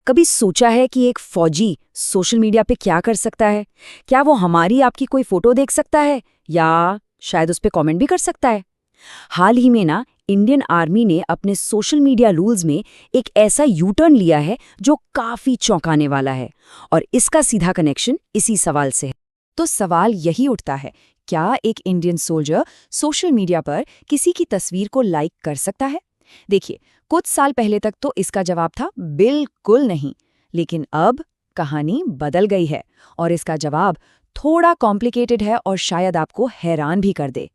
कभी सोचा है कि एक फौजी सोशल मीडिया पे क्या कर सकता है? क्या वो हमारी आपकी कोई फोटो देख सकता है या शायद उस पे कमेंट भी कर सकता है? हाल ही में ना इंडियन आर्मी ने अपने सोशल मीडिया रूल्स में एक ऐसा यू टर्न लिया है जो काफी चौंकाने वाला है और इसका सीधा कनेक्शन इसी सवाल से है। तो सवाल यही उठता है, क्या एक इंडियन सोल्जर सोशल मीडिया पर किसी की तस्वीर को लाइक कर सकता है? देखिए, कुछ साल पहले तक तो इसका जवाब था बिल्कुल नहीं, लेकिन अब कहानी बदल गई है और इसका जवाब थोड़ा कॉम्प्लिकेटेड है और शायद आपको हैरान भी कर दे।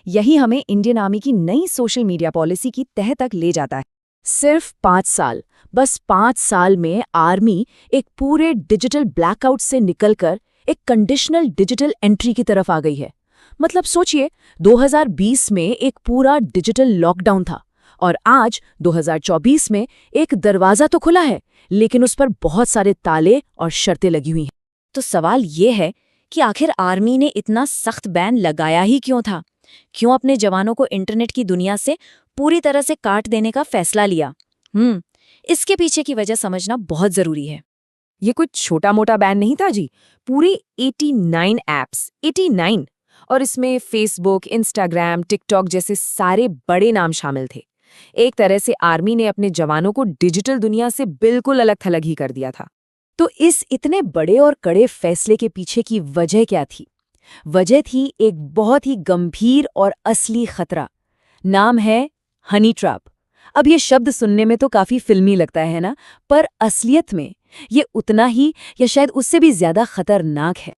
यही हमें इंडियन आर्मी की नई सोशल मीडिया पॉलिसी की तह तक ले जाता है। सिर्फ 5 साल, बस 5 साल में आर्मी एक पूरे डिजिटल ब्लैकआउट से निकलकर एक कंडीशनल डिजिटल एंट्री की तरफ आ गई है। मतलब सोचिए, 2020 में एक पूरा डिजिटल लॉकडाउन था और आज 2024 में एक दरवाजा तो खुला है, लेकिन उस पर बहुत सारे ताले और शर्तें लगी हुई हैं। तो सवाल ये है कि आखिर आर्मी ने इतना सख्त बैन लगाया ही क्यों था? क्यों अपने जवानों को इंटरनेट की दुनिया से पूरी तरह से काट देने का फैसला लिया? इसके पीछे की वजह समझना बहुत जरूरी है। ये कुछ छोटा मोटा बैन नहीं था जी, पूरे 89 ऐप्स, 89, और इसमें फेसबुक, इंस्टाग्राम, टिकटॉक जैसे सारे बड़े नाम शामिल थे। एक तरह से आर्मी ने अपने जवानों को डिजिटल दुनिया से बिल्कुल अलग थलग ही कर दिया था। तो इस इतने बड़े और कड़े फैसले के पीछे की वजह क्या थी? वजह थी एक बहुत ही गंभीर और असली खतरा। नाम है हनी ट्रैप। अब ये शब्द सुनने में तो काफी फिल्मी लगता है ना, पर असलियत में ये उतना ही या शायद उससे भी ज्यादा खतरनाक है।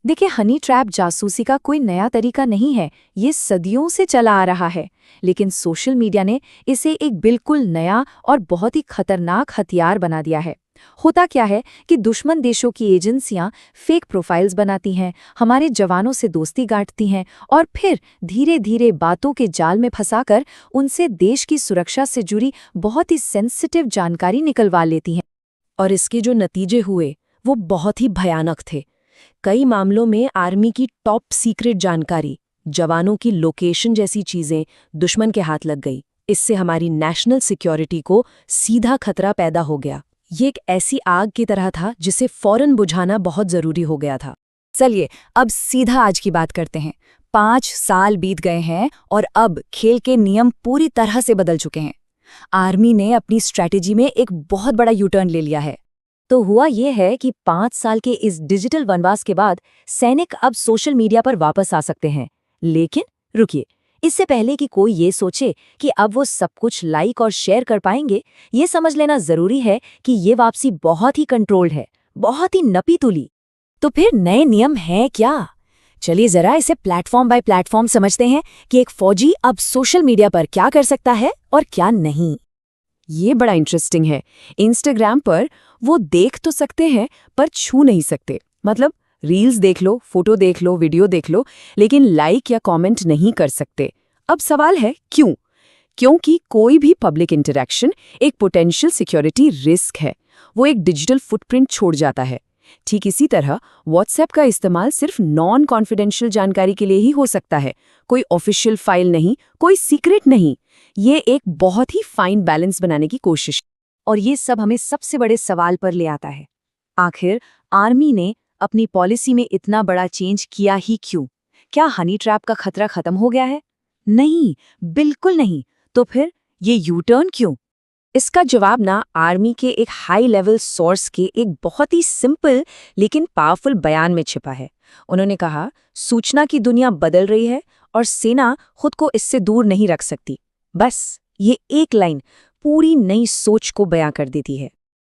देखिए, हनी ट्रैप जासूसी का कोई नया तरीका नहीं है, ये सदियों से चला आ रहा है, लेकिन सोशल मीडिया ने इसे एक बिल्कुल नया और बहुत ही खतरनाक हथियार बना दिया है। होता क्या है कि दुश्मन देशों की एजेंसियां फेक प्रोफाइल्स बनाती हैं, हमारे जवानों से दोस्ती गांठती हैं और फिर धीरे धीरे बातों के जाल में फंसाकर उनसे देश की सुरक्षा से जुड़ी बहुत ही सेंसिटिव जानकारी निकलवा लेती हैं। और इसके जो नतीजे हुए वो बहुत ही भयानक थे। कई मामलों में आर्मी की टॉप सीक्रेट जानकारी, जवानों की लोकेशन जैसी चीजें दुश्मन के हाथ लग गई। इससे हमारी नेशनल सिक्योरिटी को सीधा खतरा पैदा हो गया। ये एक ऐसी आग की तरह था जिसे फौरन बुझाना बहुत जरूरी हो गया था। चलिए अब सीधा आज की बात करते हैं। 5 साल बीत गए हैं और अब खेल के नियम पूरी तरह से बदल चुके हैं। आर्मी ने अपनी स्ट्रैटेजी में एक बहुत बड़ा यू टर्न ले लिया है। तो हुआ यह है कि 5 साल के इस डिजिटल वनवास के बाद सैनिक अब सोशल मीडिया पर वापस आ सकते हैं। लेकिन रुकिए, इससे पहले कि कोई ये सोचे कि अब वो सब कुछ लाइक और शेयर कर पाएंगे, ये समझ लेना जरूरी है कि ये वापसी बहुत ही कंट्रोल्ड है, बहुत ही नपी तुली। तो फिर नए नियम हैं क्या? चलिए जरा इसे प्लेटफॉर्म बाय प्लेटफॉर्म समझते हैं कि एक फौजी अब सोशल मीडिया पर क्या कर सकता है और क्या नहीं। ये बड़ा इंटरेस्टिंग है। इंस्टाग्राम पर वो देख तो सकते हैं पर छू नहीं सकते। मतलब रील्स देख लो, फोटो देख लो, वीडियो देख लो, लेकिन लाइक या कमेंट नहीं कर सकते। अब सवाल है क्यों? क्योंकि कोई भी पब्लिक इंटरैक्शन एक पोटेंशियल सिक्योरिटी रिस्क है। वो एक डिजिटल फुटप्रिंट छोड़ जाता है। ठीक इसी तरह व्हाट्सएप का इस्तेमाल सिर्फ नॉन कॉन्फिडेंशियल जानकारी के लिए ही हो सकता है, कोई ऑफिशियल फाइल नहीं, कोई सीक्रेट नहीं। ये एक बहुत ही फाइन बैलेंस बनाने की कोशिश। और ये सब हमें सबसे बड़े सवाल पर ले आता है, आखिर आर्मी ने अपनी पॉलिसी में इतना बड़ा चेंज किया ही क्यों? क्या हनी ट्रैप का खतरा खत्म हो गया है? नहीं, बिल्कुल नहीं। तो फिर ये यू टर्न क्यों? इसका जवाब ना आर्मी के एक हाई लेवल सोर्स के एक बहुत ही सिंपल लेकिन पावरफुल बयान में छिपा है। उन्होंने कहा, सूचना की दुनिया बदल रही है और सेना खुद को इससे दूर नहीं रख सकती। बस ये एक लाइन पूरी नई सोच को बयां कर देती है।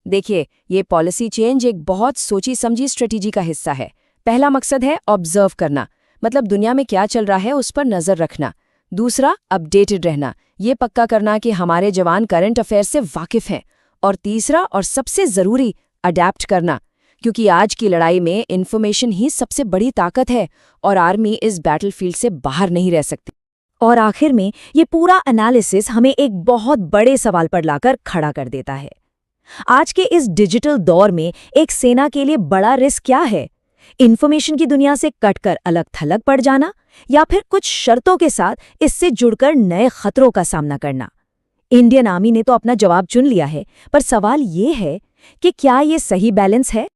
देखिए, ये पॉलिसी चेंज एक बहुत सोची समझी स्ट्रेटेजी का हिस्सा है। पहला मकसद है ऑब्जर्व करना, मतलब दुनिया में क्या चल रहा है उस पर नजर रखना। दूसरा, अपडेटेड रहना, ये पक्का करना कि हमारे जवान करंट अफेयर से वाकिफ हैं। और तीसरा और सबसे जरूरी, अडैप्ट करना, क्योंकि आज की लड़ाई में इन्फॉर्मेशन ही सबसे बड़ी ताकत है और आर्मी इस बैटलफील्ड से बाहर नहीं रह सकती। और आखिर में ये पूरा एनालिसिस हमें एक बहुत बड़े सवाल पर लाकर खड़ा कर देता है। आज के इस डिजिटल दौर में एक सेना के लिए बड़ा रिस्क क्या है? इन्फॉर्मेशन की दुनिया से कटकर अलग थलग पड़ जाना या फिर कुछ शर्तों के साथ इससे जुड़कर नए खतरों का सामना करना? इंडियन आर्मी ने तो अपना जवाब चुन लिया है, पर सवाल ये है कि क्या ये सही बैलेंस है।